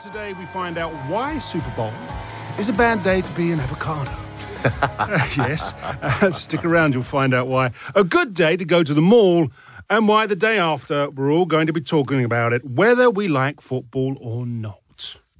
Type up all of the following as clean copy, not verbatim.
Today we find out why Super Bowl is a bad day to be an avocado. Yes, stick around, you'll find out why. A good day to go to the mall, and why the day after we're all going to be talking about it, whether we like football or not.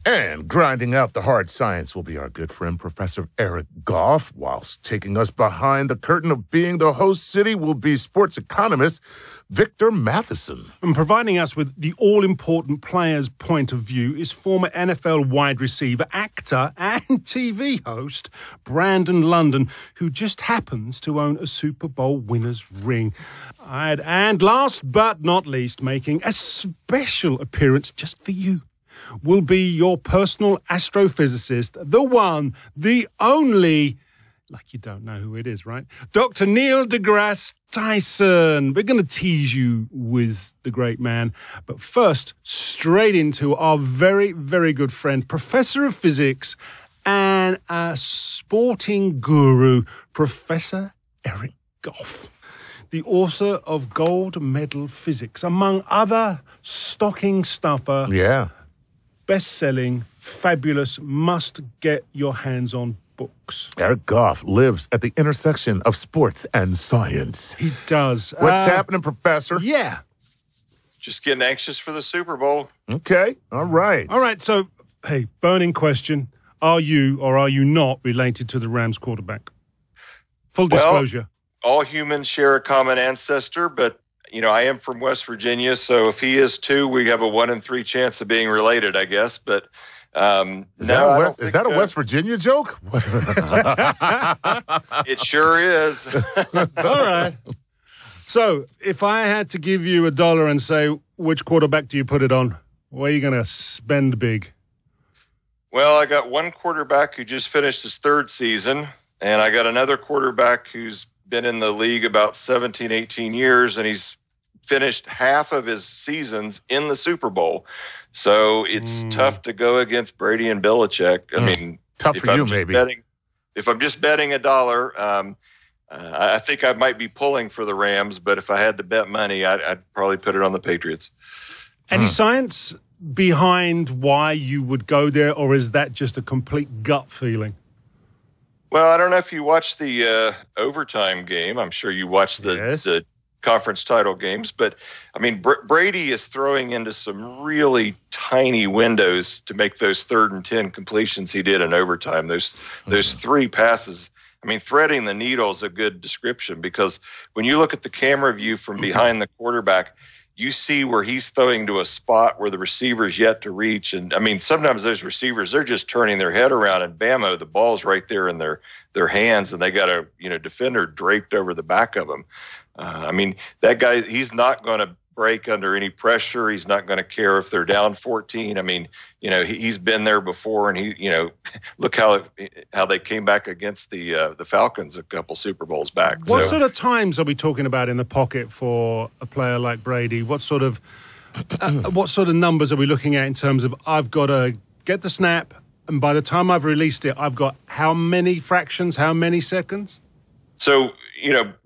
And grinding out the hard science will be our good friend, Professor Eric Goff, whilst taking us behind the curtain of being the host city will be sports economist Victor Matheson. And providing us with the all-important player's point of view is former NFL wide receiver, actor, and TV host Brandon London, who just happens to own a Super Bowl winner's ring. And last but not least, making a special appearance just for you, will be your personal astrophysicist, the one, the only, like you don't know who it is, right? Dr. Neil deGrasse Tyson. We're going to tease you with the great man. But first, straight into our very, very good friend, Professor of Physics and a sporting guru, Professor Eric Goff, the author of Gold Medal Physics, among other stocking stuffer. Yeah. Best-selling, fabulous, must-get-your-hands-on books. Eric Goff lives at the intersection of sports and science. He does. What's happening, Professor? Yeah. Just getting anxious for the Super Bowl. Okay, all right. All right, so, hey, burning question. Are you or are you not related to the Rams quarterback? Full disclosure. All humans share a common ancestor, but I am from West Virginia, so if he is too, we have a 1 in 3 chance of being related, I guess. But is that a West Virginia joke? It sure is. All right. So if I had to give you $1 and say, which quarterback do you put it on? Where are you going to spend big? Well, I got one quarterback who just finished his 3rd season, and I got another quarterback who's been in the league about 17, 18 years, and he's finished half of his seasons in the Super Bowl. So it's tough to go against Brady and Belichick. I mean, tough for you, maybe. If I'm just betting $1, I think I might be pulling for the Rams, but if I had to bet money, I'd probably put it on the Patriots. Any science behind why you would go there, or is that just a complete gut feeling? Well, I don't know if you watched the overtime game. I'm sure you watched the conference title games. But, I mean, Brady is throwing into some really tiny windows to make those 3rd and 10 completions he did in overtime. Those 3 passes, I mean, threading the needle is a good description, because when you look at the camera view from behind the quarterback, you see where he's throwing to a spot where the receiver's yet to reach. And, I mean, sometimes those receivers, they're just turning their head around, and bammo, the ball's right there in their hands, and they got a defender draped over the back of them. I mean, that guy, he's not going to break under any pressure. He's not going to care if they're down 14. I mean, he's been there before, and look how they came back against the Falcons a couple Super Bowls back. What sort of times are we talking about in the pocket for a player like Brady? What sort of numbers are we looking at in terms of, I've got to get the snap, and by the time I've released it, I've got how many fractions, how many seconds? So,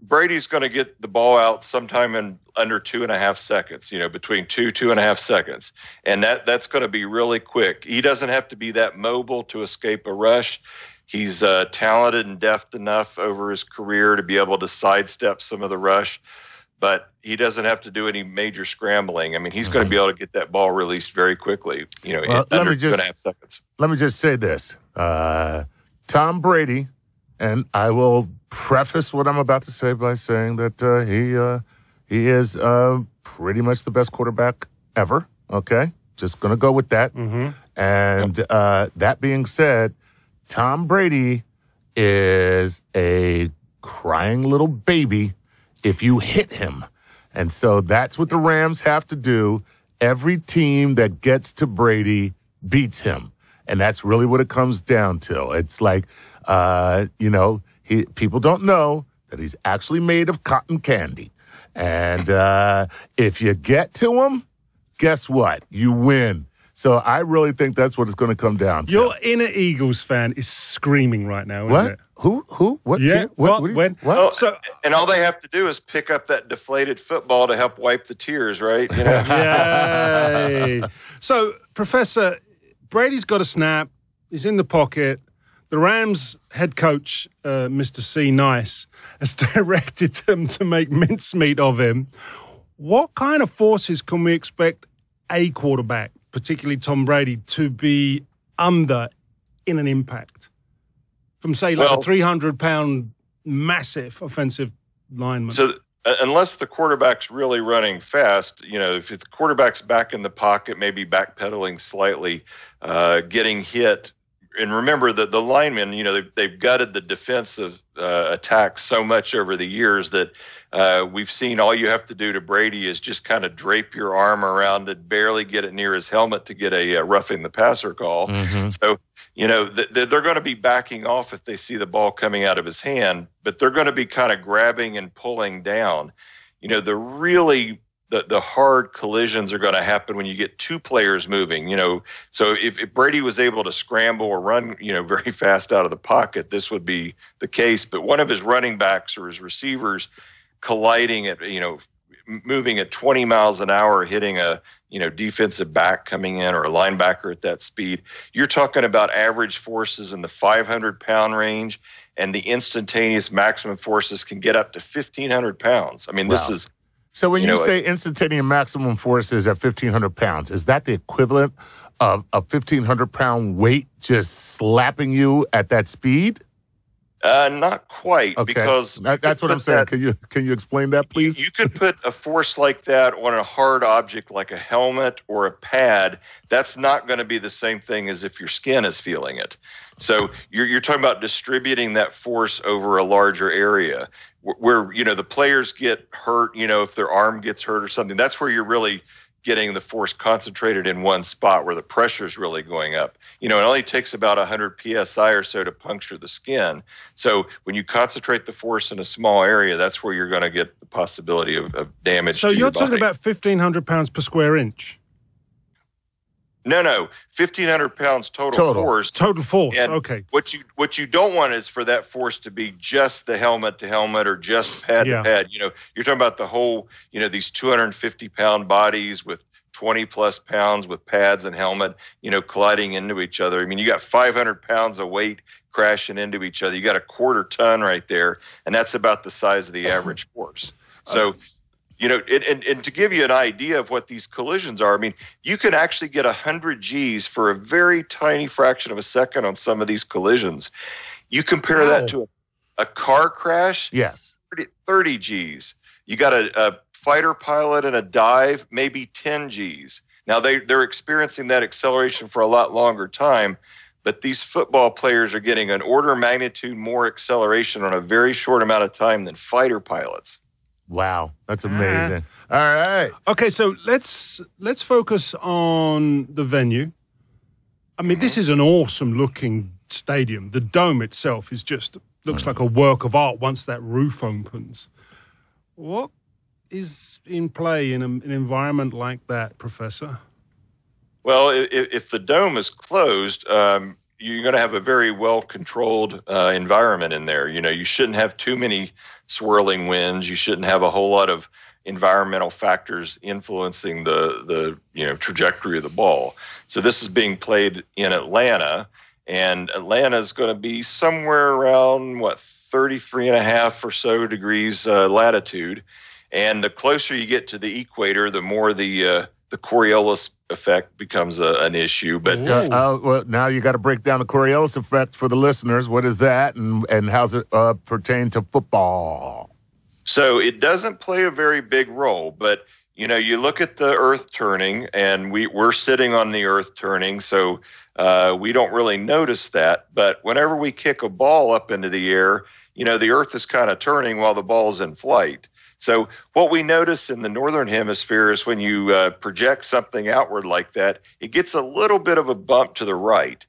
Brady's going to get the ball out sometime in under 2.5 seconds, between 2.5 seconds. And that's going to be really quick. He doesn't have to be that mobile to escape a rush. He's talented and deft enough over his career to be able to sidestep some of the rush, but he doesn't have to do any major scrambling. I mean, he's going to be able to get that ball released very quickly, in under 2.5 seconds. Let me just say this. Tom Brady, and I will preface what I'm about to say by saying that he is pretty much the best quarterback ever. Okay, just gonna go with that. And that being said, Tom Brady is a crying little baby if you hit him, and so that's what the Rams have to do. Every team that gets to Brady beats him, and that's really what it comes down to. It's like, people don't know that he's actually made of cotton candy. And if you get to him, guess what? You win. So I really think that's what it's going to come down to. Your inner Eagles fan is screaming right now, isn't it? Who? What? Yeah. Team? What? Well, and all they have to do is pick up that deflated football to help wipe the tears, right? Yay. So, Professor, Brady's got a snap. He's in the pocket. The Rams head coach, Mr. C. Nice, has directed them to make mincemeat of him. What kind of forces can we expect a quarterback, particularly Tom Brady, to be under in an impact? From, say, like a 300-pound massive offensive lineman. So unless the quarterback's really running fast, if the quarterback's back in the pocket, maybe backpedaling slightly, getting hit. And remember that the linemen, they've gutted the defensive attacks so much over the years that we've seen all you have to do to Brady is just kind of drape your arm around it, barely get it near his helmet to get a roughing the passer call. Mm-hmm. So, they're going to be backing off if they see the ball coming out of his hand, but they're going to be kind of grabbing and pulling down. The hard collisions are going to happen when you get two players moving, So if Brady was able to scramble or run, very fast out of the pocket, this would be the case. But one of his running backs or his receivers colliding at, moving at 20 miles an hour, hitting a, defensive back coming in or a linebacker at that speed, you're talking about average forces in the 500-pound range, and the instantaneous maximum forces can get up to 1,500 pounds. I mean, This is... So when you say instantaneous maximum force is at 1,500 pounds, is that the equivalent of a 1,500-pound weight just slapping you at that speed? Not quite, because that's what I'm saying. Can you explain that, please? You could put a force like that on a hard object like a helmet or a pad. That's not going to be the same thing as if your skin is feeling it. So you're talking about distributing that force over a larger area. Where the players get hurt, if their arm gets hurt or something, that's where you're really getting the force concentrated in one spot where the pressure is really going up. It only takes about 100 psi or so to puncture the skin. So when you concentrate the force in a small area, that's where you're going to get the possibility of damage. So you're talking about 1,500 pounds per square inch? No, 1,500 pounds total force. Total force, and okay. What you don't want is for that force to be just the helmet to helmet or just pad to pad. You're talking about the whole, these 250-pound bodies with 20-plus pounds with pads and helmet, colliding into each other. I mean, you got 500 pounds of weight crashing into each other. You got a quarter ton right there, and that's about the size of the average force. So... and to give you an idea of what these collisions are, I mean, you can actually get 100 Gs for a very tiny fraction of a second on some of these collisions. You compare that to a car crash, yes, 30 Gs. You got a fighter pilot in a dive, maybe 10 Gs. Now, they're experiencing that acceleration for a lot longer time, but these football players are getting an order of magnitude more acceleration on a very short amount of time than fighter pilots. Wow, that's amazing. All right. Okay, so let's focus on the venue. I mean, this is an awesome-looking stadium. The dome itself looks like a work of art once that roof opens. What is in play in an environment like that, Professor? Well, if the dome is closed, you're going to have a very well-controlled environment in there. You shouldn't have too many swirling winds. You shouldn't have a whole lot of environmental factors influencing the trajectory of the ball. So this is being played in Atlanta, and Atlanta is going to be somewhere around 33 and a half or so degrees latitude. And the closer you get to the equator, the more the Coriolis effect becomes an issue. But well, now you got to break down the Coriolis effect for the listeners. What is that, and how's it pertain to football? So it doesn't play a very big role, but you look at the Earth turning, and we're sitting on the Earth turning, so we don't really notice that. But whenever we kick a ball up into the air, the Earth is kind of turning while the ball is in flight. So what we notice in the northern hemisphere is when you project something outward like that, it gets a little bit of a bump to the right.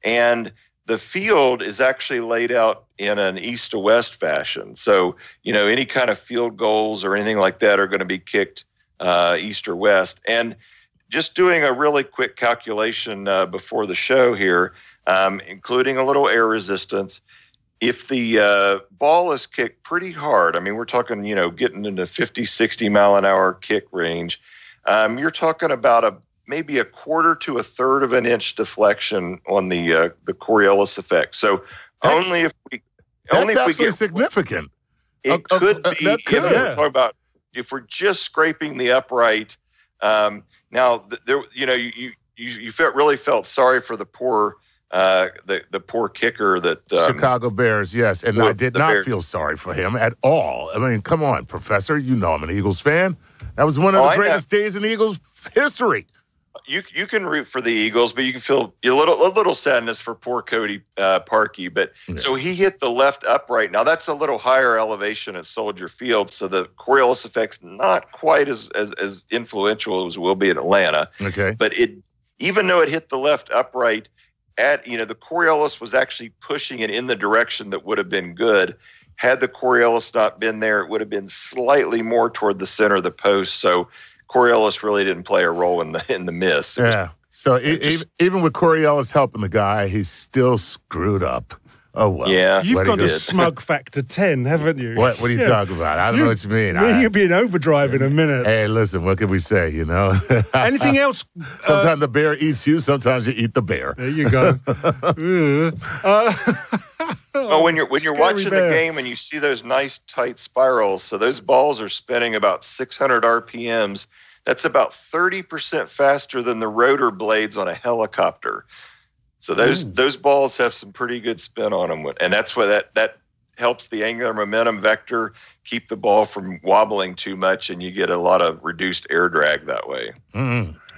And the field is actually laid out in an east to west fashion. So, any kind of field goals or anything like that are going to be kicked east or west. And just doing a really quick calculation before the show here, including a little air resistance, if the ball is kicked pretty hard, I mean, we're talking, getting into 50, 60 mile an hour kick range, you're talking about maybe a quarter to a third of an inch deflection on the Coriolis effect. So only if we get significant. It could be. That could. We're talking about if we're just scraping the upright. Now there, you really felt sorry for the poor. The poor kicker that Chicago Bears, yes, and I did not feel sorry for him at all. I mean, come on, Professor, you know I'm an Eagles fan. That was one of the greatest days in Eagles history. You can root for the Eagles, but you can feel a little sadness for poor Cody Parkey. But so he hit the left upright. Now that's a little higher elevation at Soldier Field, so the Coriolis effect's not quite as influential as it will be in Atlanta. Okay, but even though it hit the left upright. The Coriolis was actually pushing it in the direction that would have been good. Had the Coriolis not been there, it would have been slightly more toward the center of the post. So Coriolis really didn't play a role in the miss. So even with Coriolis helping the guy, he's still screwed up. Oh, well. Yeah. You've got a smug factor 10, haven't you? What are you talking about? I don't know what you mean. You'll be in overdrive in a minute. Hey, listen, what can we say, Anything else? Sometimes the bear eats you. Sometimes you eat the bear. There you go. When you're watching the game and you see those nice tight spirals, so those balls are spinning about 600 RPMs. That's about 30% faster than the rotor blades on a helicopter. So those balls have some pretty good spin on them, and that's why that helps the angular momentum vector keep the ball from wobbling too much, and you get a lot of reduced air drag that way.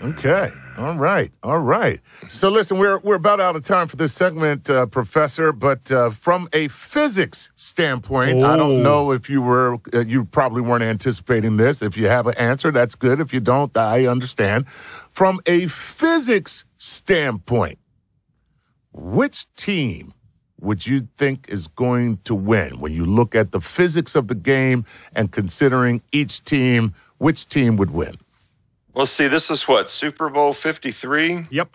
Okay, all right. So listen, we're about out of time for this segment, Professor. But from a physics standpoint, I don't know if you probably weren't anticipating this. If you have an answer, that's good. If you don't, I understand. From a physics standpoint, which team would you think is going to win when you look at the physics of the game and considering each team, which team would win? Well, see, this is what, Super Bowl 53? Yep.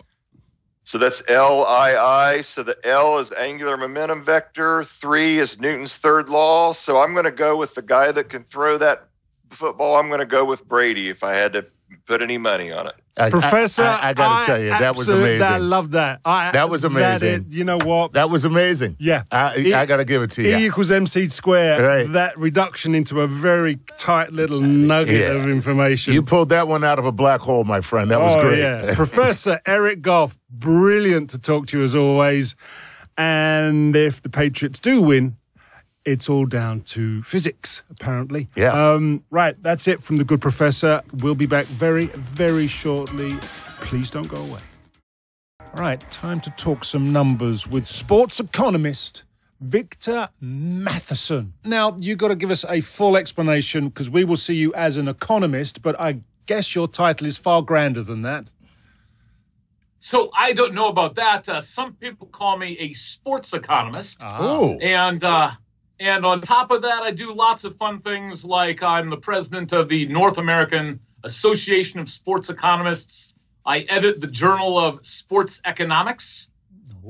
So that's LII. So the L is angular momentum vector. 3 is Newton's third law. So I'm going to go with the guy that can throw that football. I'm going to go with Brady if I had to put any money on it. Professor, I got to tell you, that was amazing. I love that. That was amazing. You know what? That was amazing. Yeah. I got to give it to you. E equals MC squared. Right. That reduction into a very tight little nugget of information. You pulled that one out of a black hole, my friend. That was great. Yeah. Professor Eric Goff, brilliant to talk to you as always. And if the Patriots do win, it's all down to physics, apparently. Yeah. Right, that's it from the good professor. We'll be back very, very shortly. Please don't go away. All right, time to talk some numbers with sports economist Victor Matheson. Now, you got to give us a full explanation because we will see you as an economist, but I guess your title is far grander than that. So I don't know about that. Some people call me a sports economist. Oh. And on top of that, I do lots of fun things like I'm the president of the North American Association of Sports Economists. I edit the Journal of Sports Economics.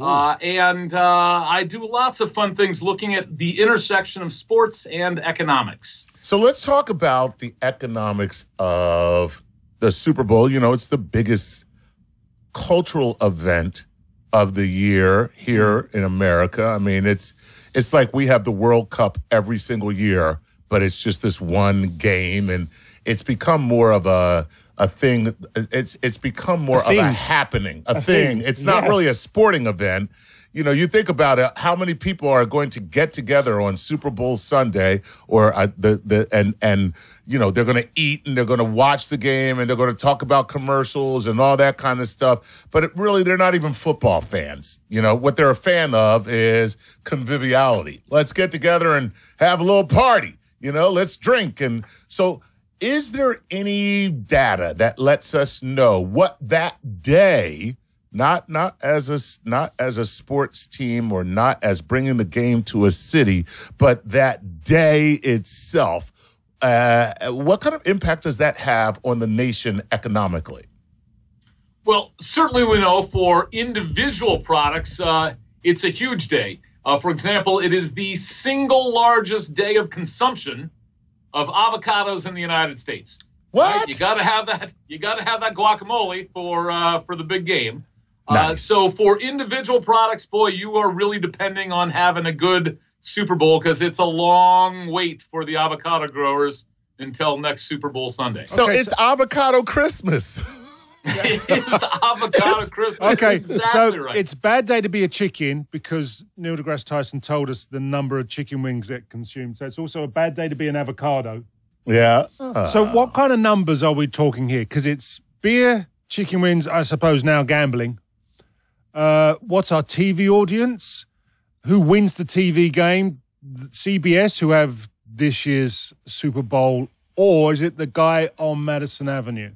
And I do lots of fun things looking at the intersection of sports and economics. So let's talk about the economics of the Super Bowl. It's the biggest cultural event of the year here in America. I mean, it's like we have the World Cup every single year, but it's just this one game, and it's become more of a thing. It's become more of a happening, a thing. It's not really a sporting event. You think about it, how many people are going to get together on Super Bowl Sunday or they're going to eat and they're going to watch the game and they're going to talk about commercials and all that kind of stuff. But they're not even football fans. What they're a fan of is conviviality. Let's get together and have a little party. Let's drink. And so is there any data that lets us know what that day, not as a sports team or not as bringing the game to a city, but that day itself, what kind of impact does that have on the nation economically? Well, certainly we know for individual products, it's a huge day. For example, it is the single largest day of consumption of avocados in the United States. What? Right? You got to have that. You got to have that guacamole for the big game. Nice. So for individual products, boy, you are really depending on having a good Super Bowl because it's a long wait for the avocado growers until next Super Bowl Sunday. So it's avocado Christmas. It is avocado Christmas. Okay, exactly so right. it's bad day to be a chicken because Neil deGrasse Tyson told us the number of chicken wings that consumed. So it's also a bad day to be an avocado. Yeah. So what kind of numbers are we talking here? Because it's beer, chicken wings, I suppose now gambling. What's our TV audience? Who wins the TV game? CBS, who have this year's Super Bowl, or is it the guy on Madison Avenue?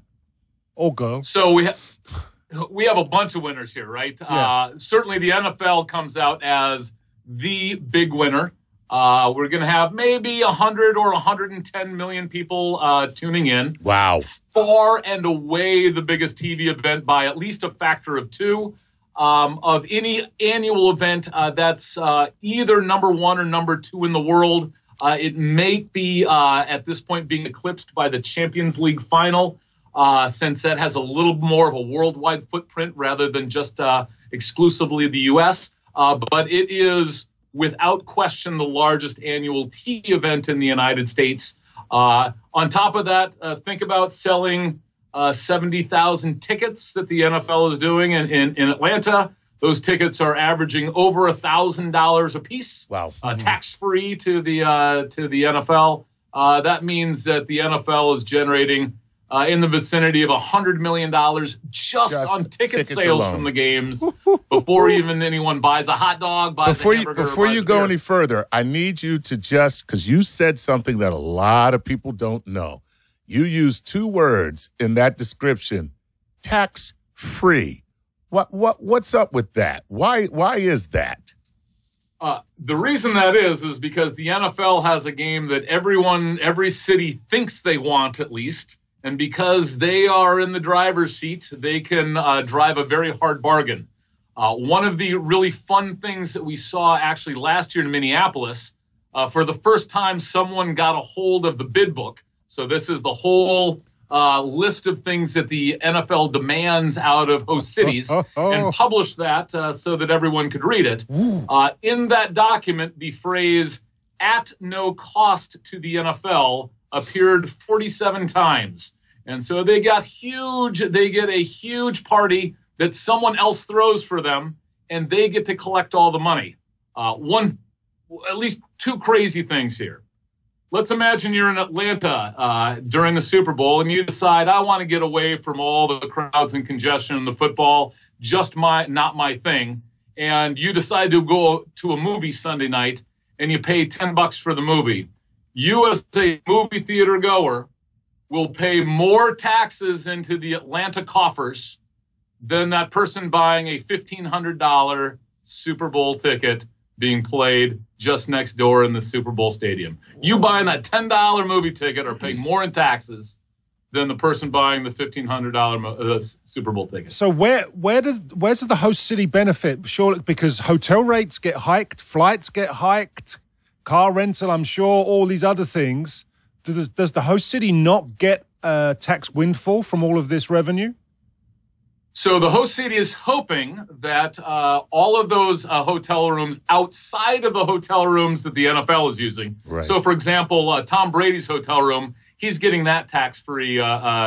Or girl? So we have a bunch of winners here, right? Yeah. Certainly the NFL comes out as the big winner. We're going to have maybe 100 or 110 million people tuning in. Wow. Far and away the biggest TV event by at least a factor of 2. Of any annual event that's either number 1 or number 2 in the world. It may be at this point being eclipsed by the Champions League final, since that has a little more of a worldwide footprint rather than just exclusively the U.S. But it is without question the largest annual TV event in the United States. On top of that, think about selling 70,000 tickets that the NFL is doing in Atlanta. Those tickets are averaging over $1,000 a piece. Wow. Tax-free to the NFL. That means that the NFL is generating in the vicinity of $100 million just on ticket sales alone. from the games before even anyone buys a hot dog, buys a hamburger. Before you buys a go beer. any further, I need you to because you said something that a lot of people don't know. You used 2 words in that description, tax-free. What's up with that? Why is that? The reason that is because the NFL has a game that every city thinks they want at least, and because they are in the driver's seat, they can drive a very hard bargain. One of the really fun things that we saw actually last year in Minneapolis, for the first time, someone got a hold of the bid book. So this is the whole list of things that the NFL demands out of host cities and published that so that everyone could read it. In that document, the phrase "at no cost to the NFL" appeared 47 times. And so they get a huge party that someone else throws for them, and they get to collect all the money. At least 2 crazy things here. Let's imagine you're in Atlanta during the Super Bowl and you decide, I want to get away from all the crowds and congestion and the football, not my thing. And you decide to go to a movie Sunday night and you pay $10 for the movie. You as a movie theater goer will pay more taxes into the Atlanta coffers than that person buying a $1,500 Super Bowl ticket being played just next door in the Super Bowl stadium. You buying that $10 movie ticket are paying more in taxes than the person buying the $1,500 Super Bowl ticket. So where's the host city benefit? Surely because hotel rates get hiked, flights get hiked, car rental, I'm sure, all these other things. Does the host city not get a tax windfall from all of this revenue? So the host city is hoping that all of those hotel rooms outside of the hotel rooms that the NFL is using. Right. So, for example, Tom Brady's hotel room, he's getting that tax-free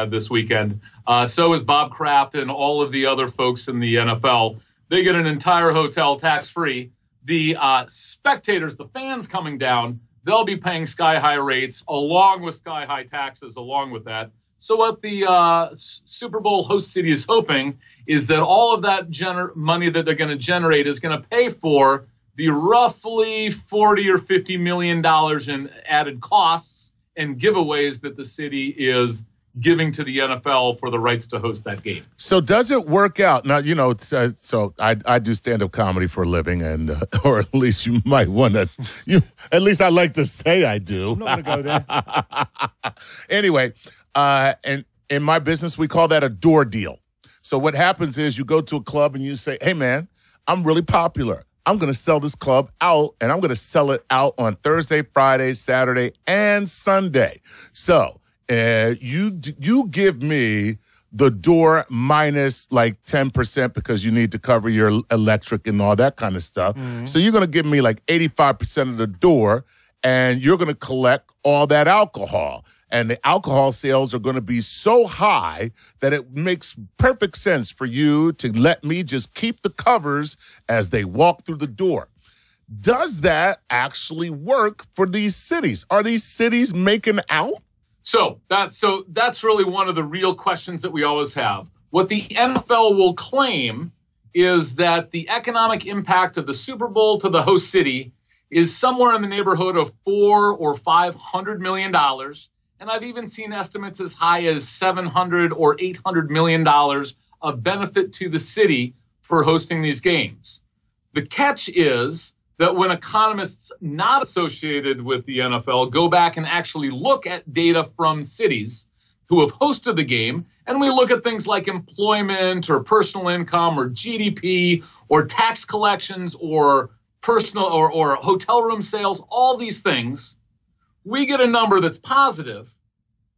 this weekend. So is Bob Kraft and all of the other folks in the NFL. They get an entire hotel tax-free. The spectators, the fans coming down, they'll be paying sky-high rates along with sky-high taxes along with that. So what the Super Bowl host city is hoping is that all of that money that they're going to generate is going to pay for the roughly $40 or $50 million in added costs and giveaways that the city is giving to the NFL for the rights to host that game. So does it work out? Now, so I do stand-up comedy for a living, and or at least you might want to, at least I like to say I do. I'm not going to go there. Anyway, and in my business, we call that a door deal. So what happens is you go to a club and you say, hey, man, I'm really popular. I'm going to sell this club out, and I'm going to sell it out on Thursday, Friday, Saturday, and Sunday. So you give me the door minus like 10% because you need to cover your electric and all that kind of stuff. So you're going to give me like 85% of the door, and you're going to collect all that alcohol. And the alcohol sales are going to be so high that it makes perfect sense for you to let me just keep the covers as they walk through the door. Does that actually work for these cities? Are these cities making out? So that's really one of the real questions that we always have. What the NFL will claim is that the economic impact of the Super Bowl to the host city is somewhere in the neighborhood of $400 or $500 million. And I've even seen estimates as high as $700 or $800 million of benefit to the city for hosting these games. The catch is that when economists not associated with the NFL go back and actually look at data from cities who have hosted the game, and we look at things like employment or personal income or GDP or tax collections or personal or hotel room sales, all these things, we get a number that's positive,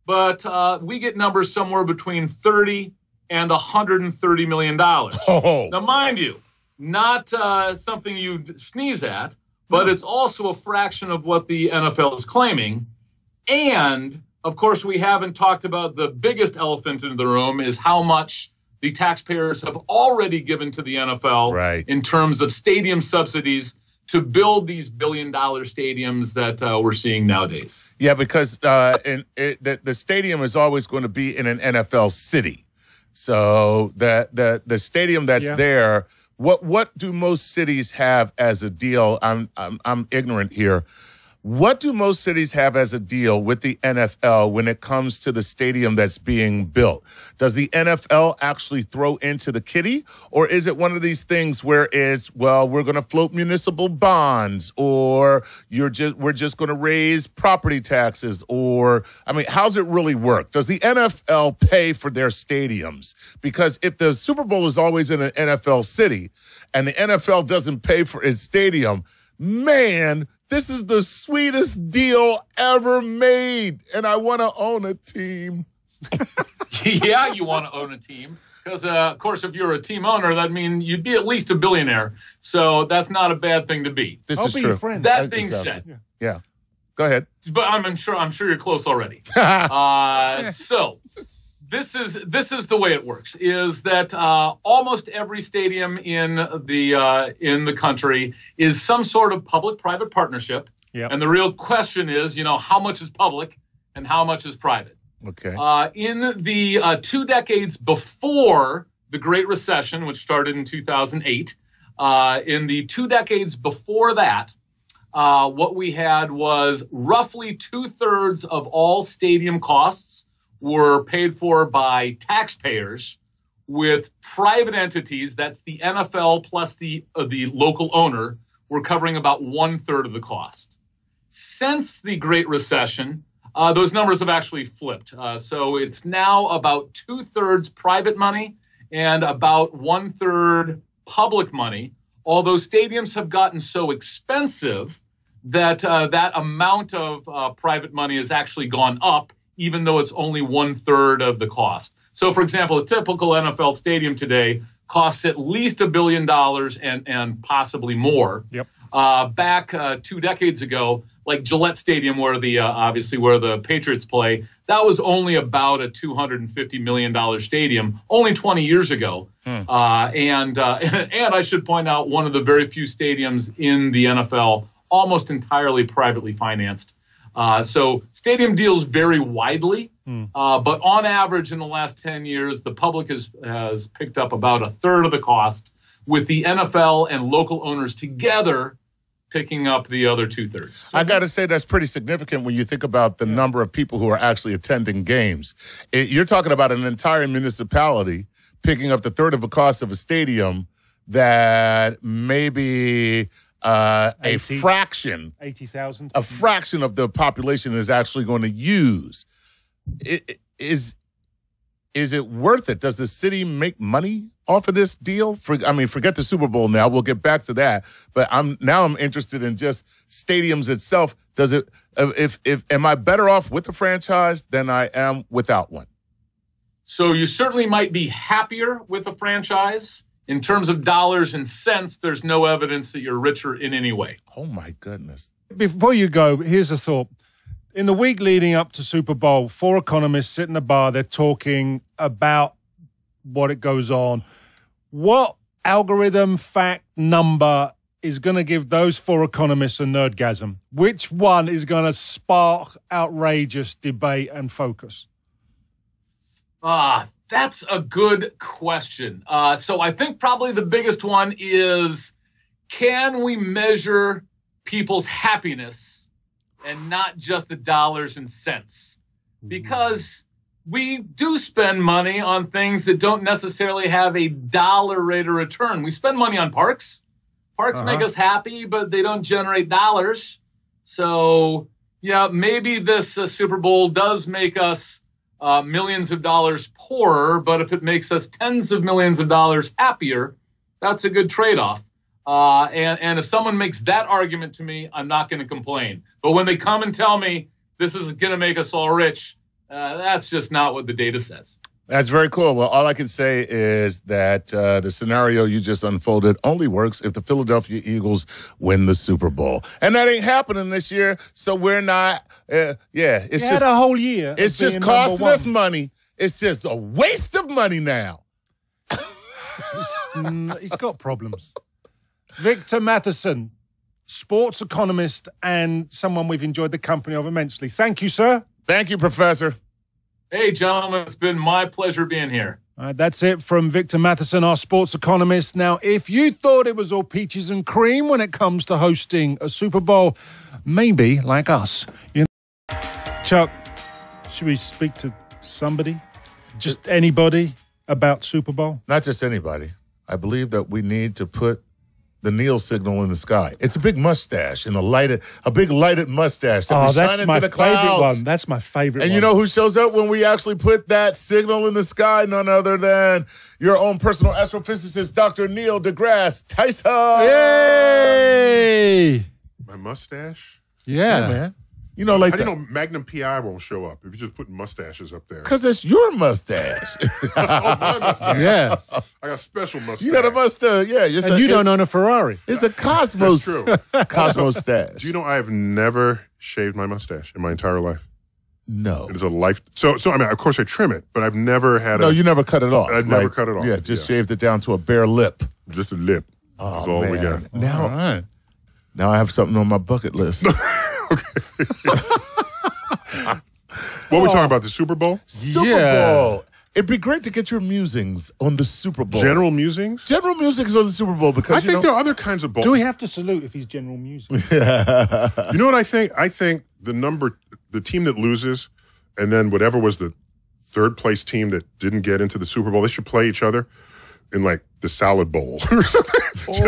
but we get numbers somewhere between $30 and $130 million. Oh. Now, mind you, not something you'd sneeze at, but it's also a fraction of what the NFL is claiming. And, of course, we haven't talked about the biggest elephant in the room is how much the taxpayers have already given to the NFL in terms of stadium subsidies to build these billion-dollar stadiums that we're seeing nowadays. Yeah, because the stadium is always going to be in an NFL city. So the stadium that's there. What do most cities have as a deal? I'm ignorant here. What do most cities have as a deal with the NFL when it comes to the stadium that's being built? Does the NFL actually throw into the kitty, or is it one of these things where it's, well, we're going to float municipal bonds, or we're just going to raise property taxes, or I mean, how's it really work? Does the NFL pay for their stadiums? Because if the Super Bowl is always in an NFL city and the NFL doesn't pay for its stadium, man, this is the sweetest deal ever made, and I want to own a team. Yeah, you want to own a team because, of course, if you're a team owner, that means you'd be at least a billionaire. So that's not a bad thing to be. This is true. That being said, yeah, go ahead. But I'm sure you're close already. So this is the way it works: is that almost every stadium in the country is some sort of public-private partnership. Yep. And the real question is, how much is public and how much is private? Okay. In the 2 decades before the Great Recession, which started in 2008, in the 2 decades before that, what we had was roughly 2/3 of all stadium costs were paid for by taxpayers, with private entities, that's the NFL plus the local owner, were covering about 1/3 of the cost. Since the Great Recession, those numbers have actually flipped. So it's now about 2/3 private money and about 1/3 public money, although stadiums have gotten so expensive that that amount of private money has actually gone up, even though it's only 1/3 of the cost. So, for example, a typical NFL stadium today costs at least $1 billion and possibly more. Yep. Back 2 decades ago, like Gillette Stadium, where obviously where the Patriots play, that was only about a $250 million stadium only 20 years ago. And I should point out, one of the very few stadiums in the NFL almost entirely privately financed. So stadium deals vary widely, but on average in the last 10 years, the public has picked up about 1/3 of the cost, with the NFL and local owners together picking up the other 2/3. I got to say that's pretty significant when you think about the number of people who are actually attending games. You're talking about an entire municipality picking up the third of the cost of a stadium that maybe a fraction, 80,000, a fraction of the population is actually going to use. Is is it worth it? Does the city make money off of this deal? Forget the Super Bowl now. We'll get back to that. But I'm interested in just stadiums itself. Does it? Am I better off with the franchise than I am without one? So you certainly might be happier with a franchise. In terms of dollars and cents, there's no evidence that you're richer in any way. Oh, my goodness. Before you go, here's a thought. In the week leading up to Super Bowl, 4 economists sit in a bar. They're talking about what it goes on. What algorithm, fact, number is going to give those 4 economists a nerdgasm? Which one is going to spark outrageous debate and focus? That's a good question. So I think probably the biggest one is, can we measure people's happiness and not just the dollars and cents? Because we do spend money on things that don't necessarily have a dollar rate of return. We spend money on parks. Parks make us happy, but they don't generate dollars. So, yeah, maybe this Super Bowl does make us millions of dollars poorer, but if it makes us tens of millions of dollars happier, that's a good trade-off. And if someone makes that argument to me, I'm not going to complain. But when they come and tell me this is going to make us all rich, that's just not what the data says. That's very cool. Well, all I can say is that the scenario you just unfolded only works if the Philadelphia Eagles win the Super Bowl. And that ain't happening this year, so we're not, it's just a whole year. It's just costing us money. It's just a waste of money now. He's got problems. Victor Matheson, sports economist and someone we've enjoyed the company of immensely. Thank you, sir. Thank you, Professor. Hey, gentlemen, it's been my pleasure being here. All right, that's it from Victor Matheson, our sports economist. Now, if you thought it was all peaches and cream when it comes to hosting a Super Bowl, maybe like us. Chuck, should we speak to somebody? Just anybody about Super Bowl? Not just anybody. I believe that we need to put the Neil signal in the sky. It's a big mustache and a big lighted mustache. That that's my favorite one. That's my favorite one. And you know who shows up when we actually put that signal in the sky? None other than your own personal astrophysicist, Dr. Neil deGrasse Tyson. Yay! My mustache? Yeah, man. You know, like how do you know Magnum PI won't show up if you just put mustaches up there? Because it's your mustache. My mustache. yeah. I got a special mustache. You got a mustache, yeah. And you don't own a Ferrari. It's a Cosmos. That's true. Cosmos stash. Do you know I have never shaved my mustache in my entire life? No. It is a life. So I mean, of course I trim it, but I've never had No, you never cut it off. I've never cut it off. Yeah, just shaved it down to a bare lip. Just a lip. Oh, That's all man. we got. Now I have something on my bucket list. What are we talking about? The Super Bowl? Super Bowl. It'd be great to get your musings on the Super Bowl. General musings? General musings on the Super Bowl because I think there are other kinds of bowls. Do we have to salute if he's general music? You know what I think? I think the team that loses, and then whatever was the third place team that didn't get into the Super Bowl, they should play each other in like the salad bowl or something. Think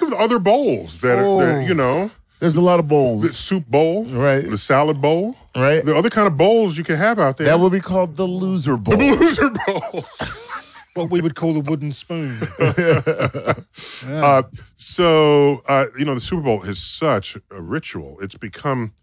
of the other bowls that are, you know. There's a lot of bowls. The soup bowl. Right. The salad bowl. Right. The other kind of bowls you can have out there. That would be called the loser bowl. The loser bowl. What we would call the wooden spoon. You know, the Super Bowl is such a ritual. It's become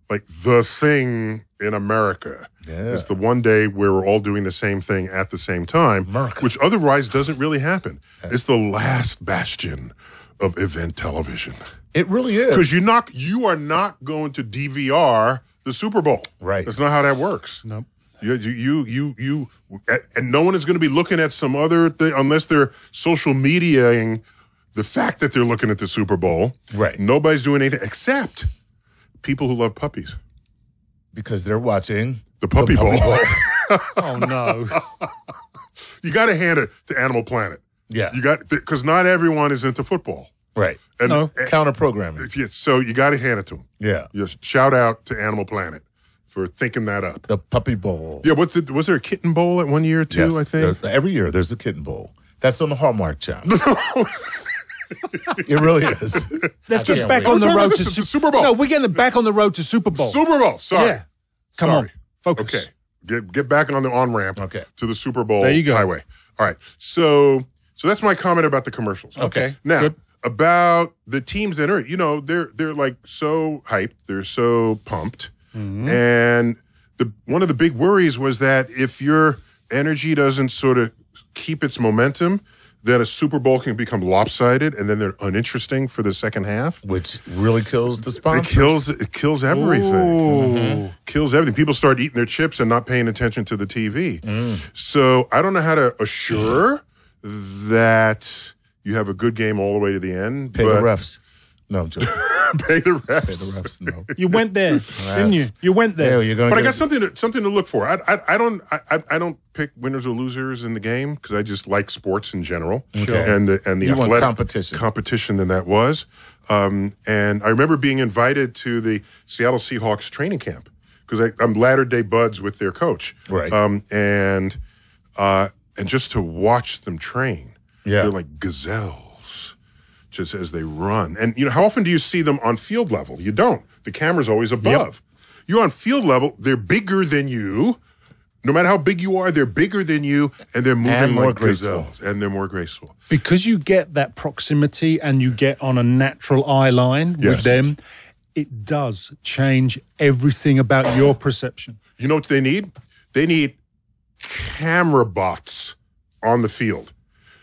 like the thing in America. Yeah. It's the one day where we're all doing the same thing at the same time, which otherwise doesn't really happen. It's the last bastion of event television. It really is. Because you are not going to DVR the Super Bowl. Right. That's not how that works. Nope. You and no one is going to be looking at some other thing unless they're social mediaing the fact that they're looking at the Super Bowl. Right. Nobody's doing anything except people who love puppies. Because they're watching the Puppy Bowl. Oh, no. You got to hand it to Animal Planet. Yeah. Because not everyone is into football. Right. And counter programming. So you got to hand it to them. Yeah. Just shout out to Animal Planet for thinking that up. The Puppy Bowl. Yeah. Was there a Kitten Bowl at one year too? Yes, I think every year there's a Kitten Bowl. That's on the Hallmark Channel. It really is. Let's get back on the road to Super Bowl. No, we're getting back on the road to Super Bowl. Super Bowl. Sorry. Yeah. Come on. Focus. Okay. Get back on the on-ramp to the Super Bowl highway. All right. So that's my comment about the commercials. Okay. Now, good. About the teams that are, they're like so hyped. They're so pumped. Mm-hmm. And one of the big worries was that if your energy doesn't sort of keep its momentum, that a Super Bowl can become lopsided, and then they're uninteresting for the second half, which really kills the sponsors. It kills everything. Mm-hmm. Kills everything. People start eating their chips and not paying attention to the TV. So I don't know how to assure that you have a good game all the way to the end. Pay the refs. No, I'm joking. Pay the refs. Pay the refs. No. You went there, didn't you? You went there. But I got something to look for. I don't pick winners or losers in the game because I just like sports in general. Okay. And the athletic competition than that was. And I remember being invited to the Seattle Seahawks training camp because I'm latter-day buds with their coach. Right. And just to watch them train. Yeah. They're like gazelles. Just as they run. And, how often do you see them on field level? You don't. The camera's always above. Yep. You're on field level. They're bigger than you. No matter how big you are, they're bigger than you, and they're moving like gazelles. And they're more graceful. Because you get that proximity and you get on a natural eye line with them, it does change everything about your perception. You know what they need? They need camera bots on the field.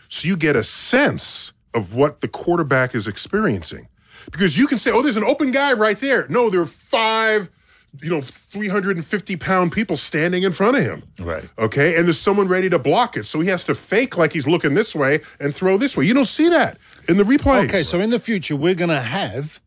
So you get a sense of what the quarterback is experiencing. Because you can say, there's an open guy right there. No, there are 5, 350-pound people standing in front of him. Right. Okay? And there's someone ready to block it. So he has to fake like he's looking this way and throw this way. You don't see that in the replays. Okay, so in the future, we're going to have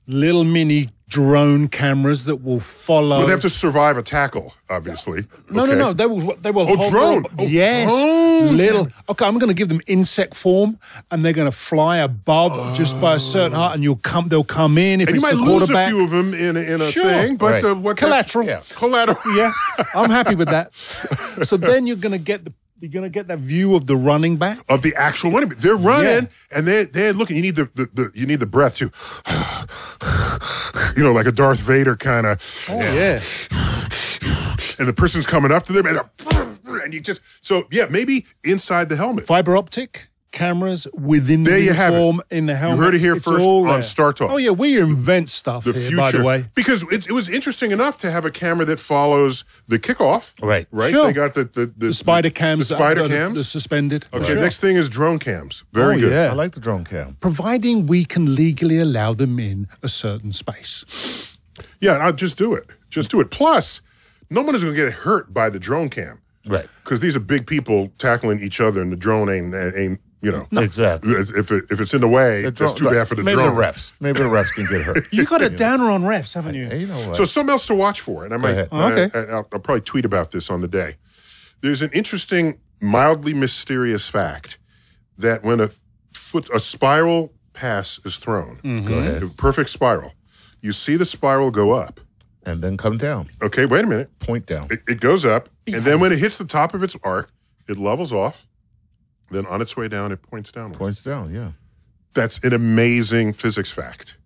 little mini drone cameras that will follow. Well, they have to survive a tackle, obviously. No. They will. Oh, drone. Yes. Drone. Little. Okay, I'm going to give them insect form, and they're going to fly above just by a certain height, and they'll come in if and it's you might the lose quarterback. a few of them in a thing, but collateral. Collateral. Yeah, I'm happy with that. So then you're going to get that view of the running back, of the actual running back. They're running and they're looking. You need the breath too. Like a Darth Vader kind of. Oh yeah. And the person's coming up to them, and you just maybe inside the helmet. Fiber optic cameras within the uniform in the helmet. You heard it here first on Star Talk. Oh yeah, we invent stuff the here, future, by the way. Because it was interesting enough to have a camera that follows the kickoff. Right. Sure. They got the spider cams. The spider cams. The suspended. Okay, next thing is drone cams. Very good. Yeah. I like the drone cam. Providing we can legally allow them in a certain space. Yeah, I'll just do it. Just do it. Plus, no one is going to get hurt by the drone cam. Right. Because these are big people tackling each other, and the drone ain't No. Exactly. If it's in the way, that's too bad for the drone. Maybe the refs can get hurt. You got a downer on refs, haven't you? You know what? So something else to watch for, and I might. I'll probably tweet about this on the day. There's an interesting, mildly mysterious fact that when a spiral pass is thrown, Go ahead. a perfect spiral, you see the spiral go up. And then come down. Okay, wait a minute. Point down. It goes up, and then when it hits the top of its arc, it levels off. Then on its way down, it points downward. Points down, yeah. That's an amazing physics fact.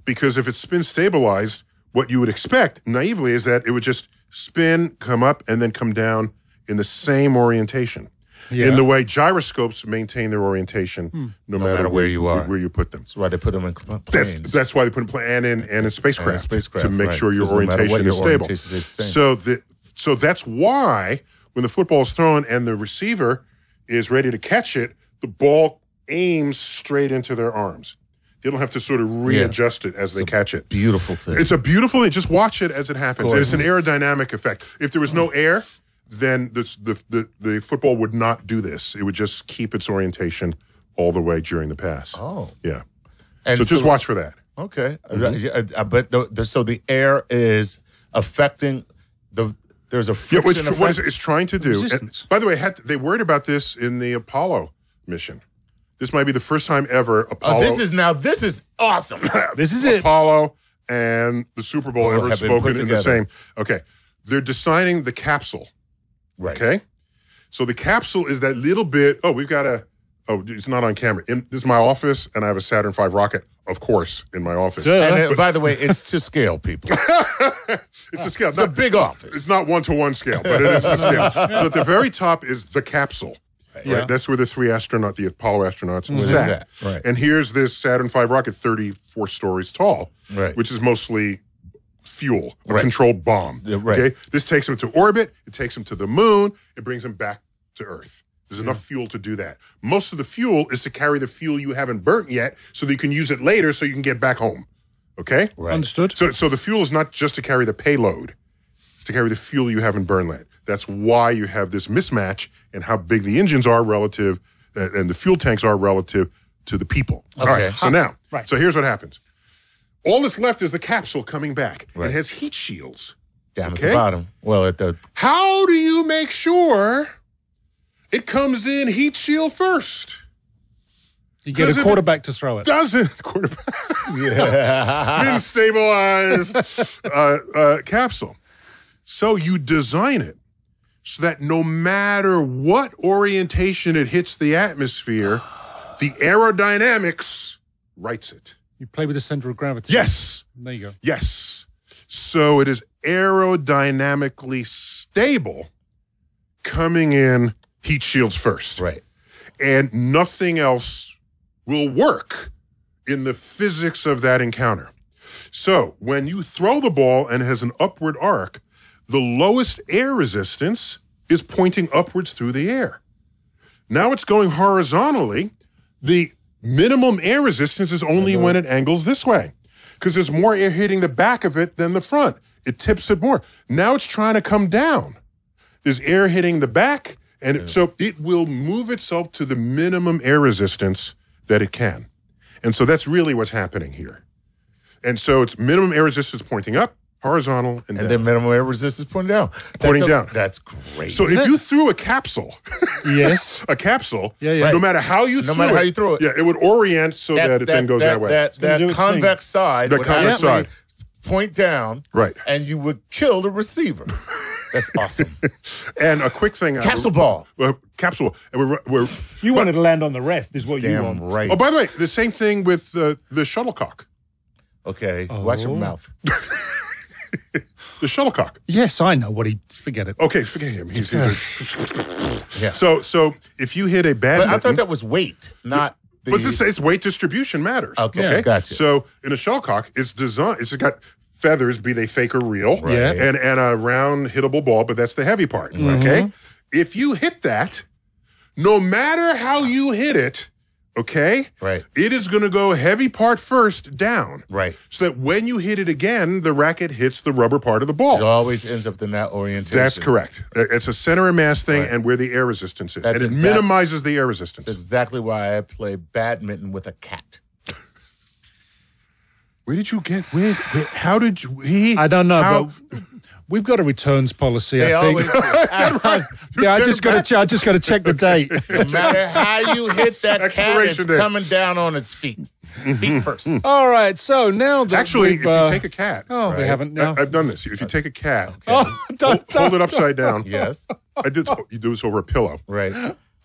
Because if it's spin stabilized, what you would expect naively is that it would just spin, come up, and then come down in the same orientation. Yeah. In the way gyroscopes maintain their orientation no matter where you are, where you put them. That's why they put them in planes. That's why they put them and in spacecraft, to make sure your orientation is stable. So that's why when the football is thrown and the receiver is ready to catch it, the ball aims straight into their arms. They don't have to sort of readjust it as they catch it. Beautiful thing. It's a beautiful thing. Just watch it as it happens. And it's an aerodynamic effect. If there was no air, then the football would not do this. It would just keep its orientation all the way during the pass. Oh. Yeah. And so just watch for that. Okay. But so the air is affecting there's a friction effect. What it's trying to do. And, by the way, they worried about this in the Apollo mission. This might be the first time ever Apollo. This is awesome. This is it. Apollo and the Super Bowl ever spoken in the same. Okay. They're designing the capsule. Right. Okay. So the capsule is that little bit. Oh, we've got a Oh, it's not on camera. This is my office, and I have a Saturn V rocket, of course, in my office. And by the way, it's to scale, people. It's a scale. It's a big office. It's not 1-to-1 scale, but it is a scale. So at the very top is the capsule. Right? Yeah. That's where the the Apollo astronauts sat. sat. Right. And here's this Saturn V rocket, 34 stories tall, Right. which is mostly fuel, a Right. controlled bomb. Right. Okay, this takes them to orbit. It takes them to the moon. It brings them back to Earth. There's enough fuel to do that. Most of the fuel is to carry the fuel you haven't burnt yet, so that you can use it later, so you can get back home. Okay, Right. Understood. so the fuel is not just to carry the payload; it's to carry the fuel you haven't burned yet. That's why you have this mismatch in how big the engines are relative, and the fuel tanks are relative to the people. All right. So now, Right. so here's what happens. All that's left is the capsule coming back. Right. It has heat shields. Down at Okay. the bottom. Well, at the How do you make sure it comes in heat shield first? You get Because a if quarterback to throw it. Doesn't quarterback spin stabilized capsule. So you design it so that no matter what orientation it hits the atmosphere, the aerodynamics writes it. You play with the center of gravity. Yes. There you go. Yes. So it is aerodynamically stable coming in heat shields first. right. And nothing else will work in the physics of that encounter. So when you throw the ball and it has an upward arc, the lowest air resistance is pointing upwards through the air. Now it's going horizontally. The minimum air resistance is only when it angles this way, because there's more air hitting the back of it than the front. It tips it more. Now it's trying to come down. There's air hitting the back, and so it will move itself to the minimum air resistance that it can. And so that's really what's happening here. And so it's minimum air resistance pointing up, horizontal, and down. And then minimum air resistance pointing down. Pointing down. That's great. So if you threw a capsule, Yes. no matter how you No threw matter how you throw it. yeah, it would orient so that it then goes that way. That gonna do its thing. convex side The would convex actually side. point down, Right. and you would kill the receiver. That's awesome. And a quick thing. Capsule ball. Capsule. And we're You wanted to land on the ref, is what you Damn want. right. oh, by the way, the same thing with the shuttlecock. Okay, watch your mouth. The shuttlecock. Yes, I know what he. Forget it. Okay, forget him. He's Yeah. so if you hit a But badminton, I thought that was weight, not the... but it's weight distribution matters. Okay, gotcha. So in a shuttlecock, it's designed. It's got feathers, be they fake or real, Right. Yeah. and a round hittable ball, but that's the heavy part. Okay, if you hit that, no matter how you hit it, okay, Right. it is going to go heavy part first down, Right. so that when you hit it again, the racket hits the rubber part of the ball. It always ends up in that orientation. That's correct. It's a center of mass thing, Right. and where the air resistance is, That's and it exact- minimizes the air resistance. That's exactly why I play badminton with a cat. Where did you get? Where how did you? I don't know, how- but we've got a returns policy, They I think. always... Yeah, I just got to check the date. No matter how you hit that cat, it's Expiration date. coming down on its feet. Feet first. All right, so now that Actually, we've, if you take a cat, oh, we haven't now. I've done this. If you take a cat, Oh, hold it upside down. Yes. You do this over a pillow, Right.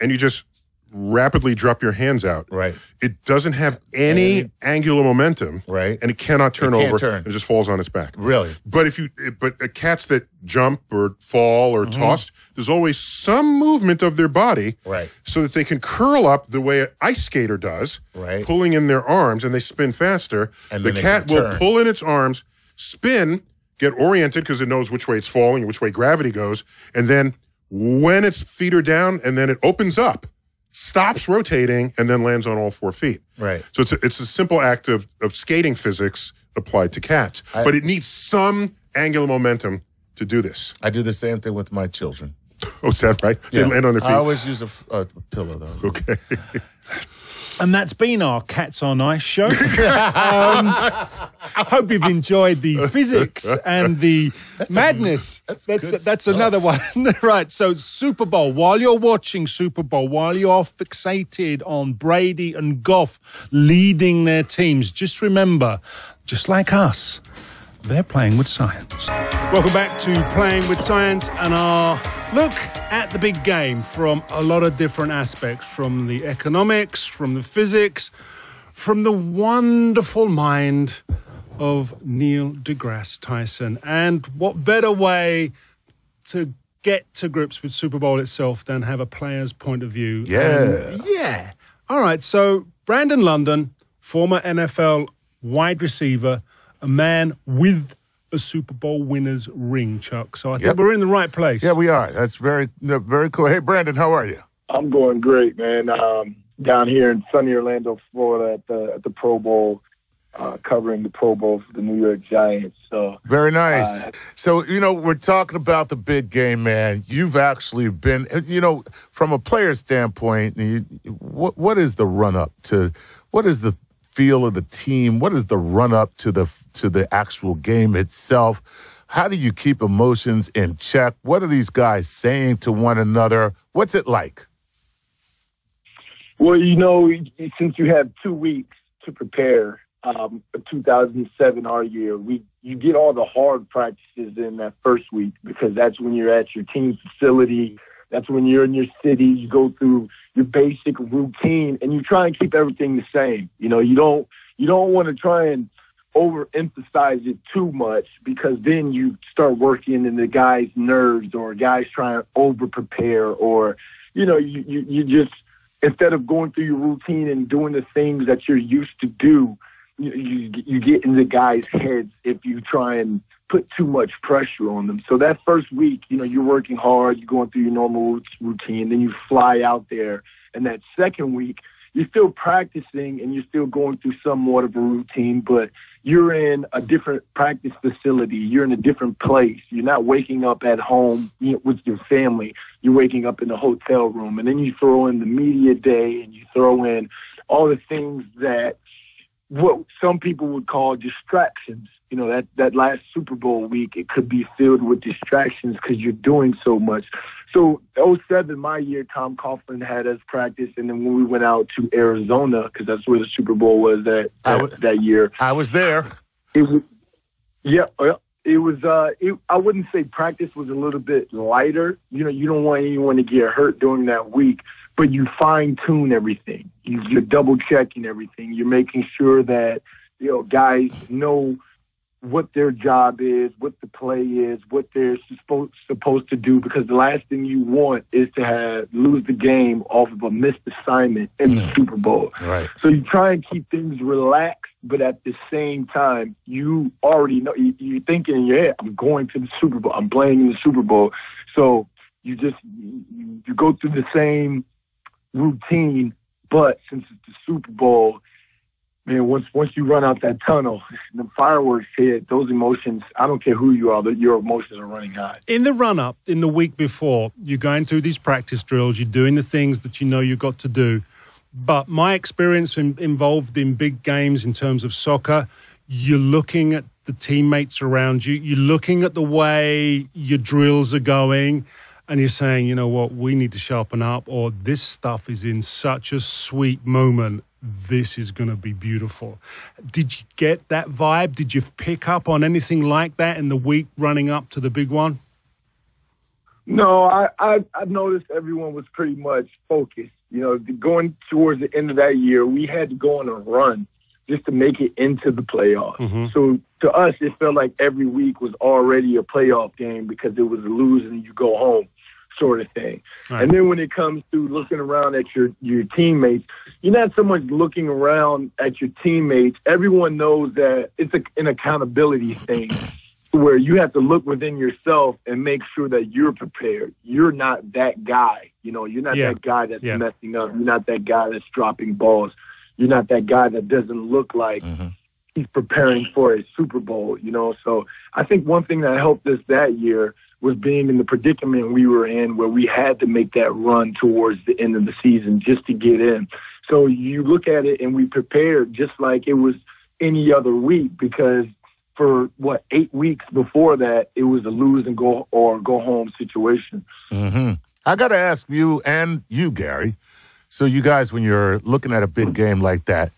and you just rapidly drop your hands out. Right. It doesn't have any angular momentum. Right. And it cannot turn It can't over. turn. It just falls on its back. Really? But cats that jump or fall or tossed, there's always some movement of their body, Right. so that they can curl up the way an ice skater does, Right. pulling in their arms, and they spin faster. And the then they cat can will turn. pull in its arms, spin, get oriented because it knows which way it's falling and which way gravity goes, and then when its feet are down, and then it opens up, stops rotating, and then lands on all 4 feet. Right. So it's a simple act of skating physics applied to cats, but it needs some angular momentum to do this. I do the same thing with my children. Oh, is that right? They land on their feet. I always use a pillow, though. Okay. And that's been our Cats on Ice show. I hope you've enjoyed the physics and the madness. That's another one. Right. So Super Bowl, while you're watching Super Bowl, while you're fixated on Brady and Goff leading their teams, just remember, just like us, they're playing with science. Welcome back to Playing with Science and our look at the big game from a lot of different aspects, from the economics, from the physics, from the wonderful mind of Neil deGrasse Tyson. And what better way to get to grips with Super Bowl itself than have a player's point of view? Yeah. All right, so Brandon London, former NFL wide receiver, a man with a Super Bowl winner's ring, Chuck. So I think we're in the right place. Yeah, we are. That's very cool. Hey, Brandon, how are you? I'm going great, man. Down here in sunny Orlando, Florida, at the Pro Bowl, covering the Pro Bowl for the New York Giants. So very nice. So we're talking about the big game, man. You've actually been, from a player standpoint. What is the run up to? What is the feel of the team? What is the run up to the actual game itself? How do you keep emotions in check? What are these guys saying to one another? What's it like? Well, since you have 2 weeks to prepare, 2007, our year, you get all the hard practices in that first week because that's when you're at your team facility. That's when you're in your city. You go through your basic routine and you try and keep everything the same. You don't want to try and overemphasize it too much because then you start working in the guy's nerves or guys trying to over prepare or, you just, instead of going through your routine and doing the things that you're used to do, you get in the guys' heads if you try and put too much pressure on them. So that first week, you're working hard, you're going through your normal routine, then you fly out there. And that second week, you're still practicing and you're still going through somewhat of a routine, but you're in a different practice facility. You're in a different place. You're not waking up at home with your family. You're waking up in the hotel room. And then you throw in the media day and you throw in all the things that what some people would call distractions. That last Super Bowl week, it could be filled with distractions because you're doing so much. So 2007, my year, Tom Coughlin had us practice. And then when we went out to Arizona, because that's where the Super Bowl was that year. I was there. It was, it was, I wouldn't say practice was a little bit lighter. You don't want anyone to get hurt during that week, but you fine tune everything. You're double checking everything. You're making sure that, guys know what their job is, what the play is, what they're supposed to do, because the last thing you want is to lose the game off of a missed assignment in the Super Bowl. Right. So you try and keep things relaxed, but at the same time, you already know, you're thinking in your head, I'm going to the Super Bowl, I'm playing in the Super Bowl. So you go through the same routine, but since it's the Super Bowl, man, once you run out that tunnel, the fireworks hit, those emotions, I don't care who you are, your emotions are running high. In the run-up, in the week before, you're going through these practice drills, you're doing the things that you've got to do. But my experience involved in big games in terms of soccer, you're looking at the teammates around you, you're looking at the way your drills are going, and you're saying, you know what, we need to sharpen up, or this stuff is in such a sweet moment. This is going to be beautiful. Did you get that vibe? Did you pick up on anything like that in the week running up to the big one? No, I noticed everyone was pretty much focused. Going towards the end of that year, we had to go on a run just to make it into the playoffs. Mm-hmm. So to us, it felt like every week was already a playoff game because it was a lose and you go home sort of thing. Right. And then when it comes to looking around at your teammates, you're not so much looking around at your teammates. Everyone knows that it's an accountability thing where you have to look within yourself and make sure that you're prepared. You're not that guy. You're not that guy that's messing up. You're not that guy that's dropping balls. You're not that guy that doesn't look like he's preparing for a Super Bowl, So I think one thing that helped us that year was being in the predicament we were in where we had to make that run towards the end of the season just to get in. So you look at it and we prepared just like it was any other week because for 8 weeks before that, it was a lose and go home situation. Mm-hmm. I got to ask you and you, Gary. So you guys, when you're looking at a big game like that,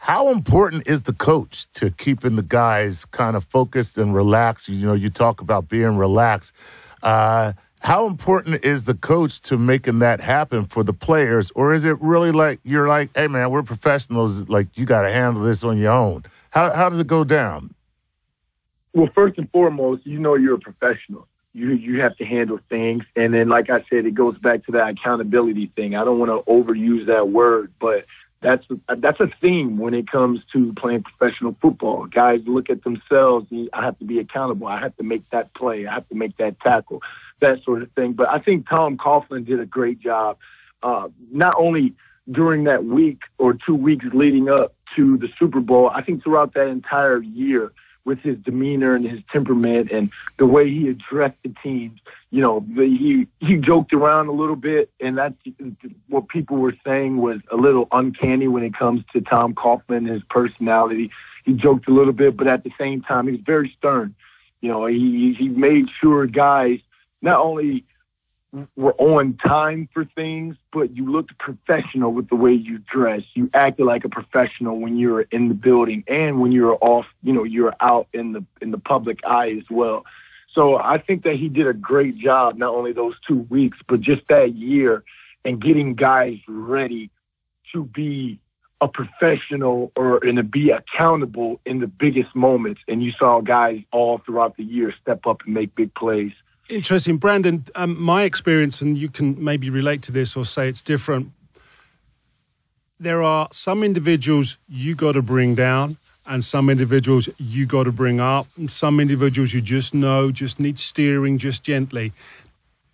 How important is the coach to keeping the guys kind of focused and relaxed? You know, you talk about being relaxed. How important is the coach to making that happen for the players? Or is it really like you're like, hey, man, we're professionals. Like, you got to handle this on your own. How does it go down? Well, first and foremost, you know you're a professional. You have to handle things. And then, like I said, it goes back to that accountability thing. I don't want to overuse that word, but that's a theme when it comes to playing professional football. Guys look at themselves. I have to be accountable. I have to make that play. I have to make that tackle, that sort of thing. But I think Tom Coughlin did a great job, not only during that week or 2 weeks leading up to the Super Bowl. I think throughout that entire year, with his demeanor and his temperament and the way he addressed the teams. You know, he joked around a little bit, and that's what people were saying was a little uncanny when it comes to Tom Coughlin and his personality. He joked a little bit, but at the same time, he was very stern. You know, he made sure guys not only were on time for things, but you looked professional with the way you dressed. You acted like a professional when you were in the building and when you were off, you know, you were out in the public eye as well. So I think that he did a great job, not only those 2 weeks, but just that year and getting guys ready to be a professional and to be accountable in the biggest moments. And you saw guys all throughout the year step up and make big plays. Interesting. Brandon, my experience, and you can maybe relate to this or say it's different, there are some individuals you got to bring down and some individuals you got to bring up, and some individuals you just know just need steering just gently.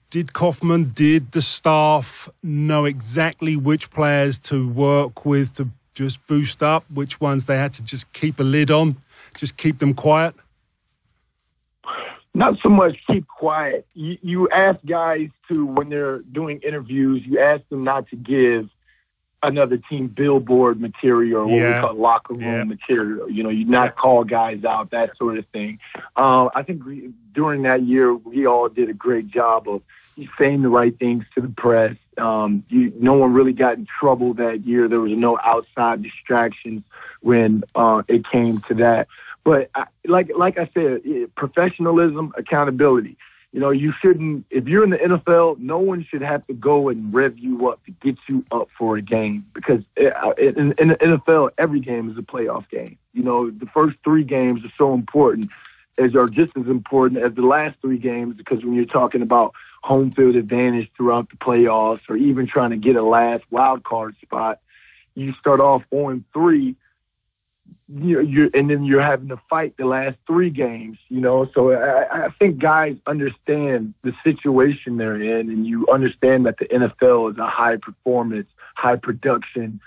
Did Kaufman, did the staff know exactly which players to work with to just boost up, which ones they had to just keep a lid on, just keep them quiet? Not so much keep quiet. You ask guys to, when they're doing interviews, you ask them not to give another team billboard material or what we call locker room material. You know, you not call guys out, that sort of thing. I think during that year, we all did a great job of saying the right things to the press. No one really got in trouble that year. There was no outside distractions when it came to that. But like I said, professionalism, accountability. You know, you shouldn't, if you're in the NFL, no one should have to go and rev you up to get you up for a game, because in the NFL, every game is a playoff game. You know, the first 3 games are so important, are just as important as the last 3 games, because when you're talking about home field advantage throughout the playoffs or even trying to get a last wild card spot, you start off 0-3. And then you're having to fight the last 3 games, you know. So I think guys understand the situation they're in, and you understand that the NFL is a high performance, high production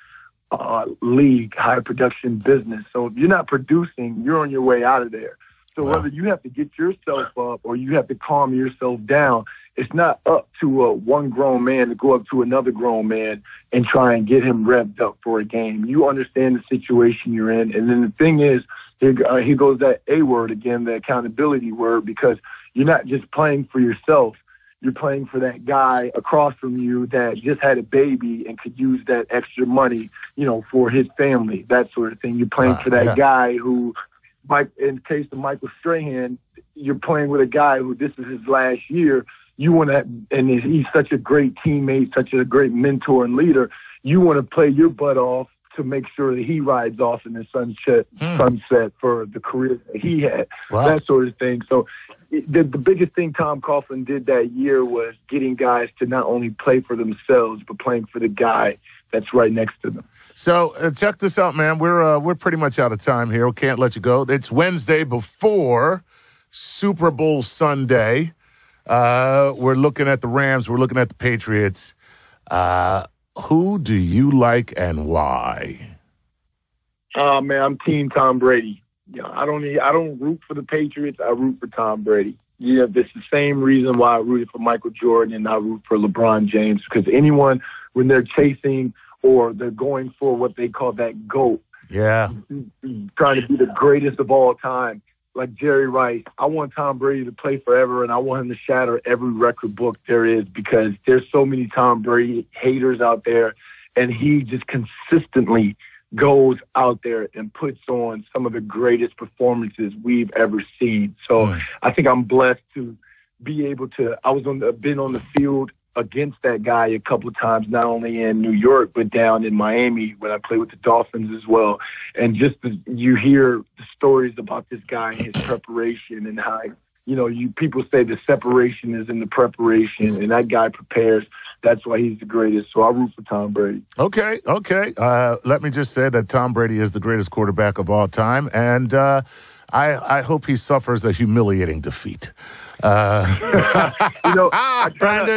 league, high production business. So if you're not producing, you're on your way out of there. So whether you have to get yourself up or you have to calm yourself down, it's not up to one grown man to go up to another grown man and try and get him revved up for a game. You understand the situation you're in. And then the thing is, here goes that A word again, the accountability word, because you're not just playing for yourself. You're playing for that guy across from you that just had a baby and could use that extra money, you know, for his family, that sort of thing. You're playing for that guy who, in the case of Michael Strahan, you're playing with a guy who this is his last year. You want to, and he's such a great teammate, such a great mentor and leader. You want to play your butt off to make sure that he rides off in the sunset for the career that he had, that sort of thing. So the biggest thing Tom Coughlin did that year was getting guys to not only play for themselves, but playing for the guy that's right next to them. So check this out, man. We're pretty much out of time here. We can't let you go. It's Wednesday before Super Bowl Sunday. We're looking at the Rams. We're looking at the Patriots. Who do you like and why? Man, I'm Team Tom Brady. You know, I don't root for the Patriots. I root for Tom Brady. Yeah, this is the same reason why I rooted for Michael Jordan and I root for LeBron James, because anyone, when they're chasing or they're going for what they call that GOAT, trying to be the greatest of all time, like Jerry Rice, I want Tom Brady to play forever, and I want him to shatter every record book there is, because there's so many Tom Brady haters out there, and he just consistently goes out there and puts on some of the greatest performances we've ever seen. So I think I'm blessed to be able to. Been on the field against that guy a couple of times, not only in New York but down in Miami when I played with the Dolphins as well. And you hear the stories about this guy and his preparation and how, people say the separation is in the preparation, and that guy prepares. That's why he's the greatest. So I root for Tom Brady. Okay. Let me just say that Tom Brady is the greatest quarterback of all time, and I hope he suffers a humiliating defeat. Brandon,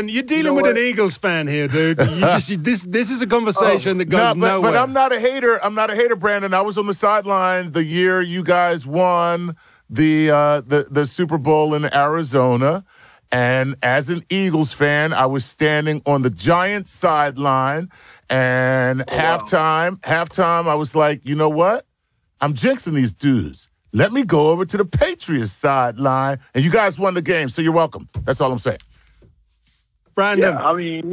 you're dealing with an Eagles fan here, dude. This is a conversation that goes nowhere. But I'm not a hater. Brandon. I was on the sideline the year you guys won the Super Bowl in Arizona. And as an Eagles fan, I was standing on the Giants sideline, and halftime, I was like, you know what? I'm jinxing these dudes. Let me go over to the Patriots sideline, and you guys won the game, so you're welcome. That's all I'm saying. Brandon. Yeah, I mean,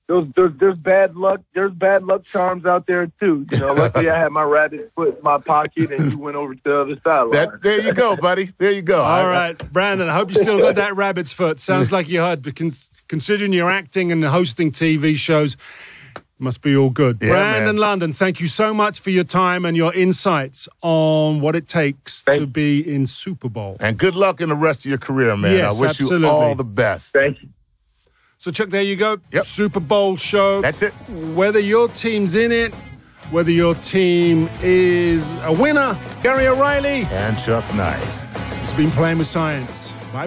there's bad luck. There's bad luck charms out there too. Luckily I had my rabbit foot in my pocket, and you went over to the other sideline. There you go, buddy. There you go. All right, Brandon. I hope you still got that rabbit's foot. Sounds like you had, considering you're acting and hosting TV shows. Must be all good. Yeah, Brandon London, thank you so much for your time and your insights on what it takes to be in Super Bowl. And good luck in the rest of your career, man. Yes, I wish you all the best. Thank you. So, Chuck, there you go. Yep. Super Bowl show. That's it. Whether your team's in it, whether your team is a winner, Gary O'Reilly and Chuck Nice. has been Playing with Science. Bye.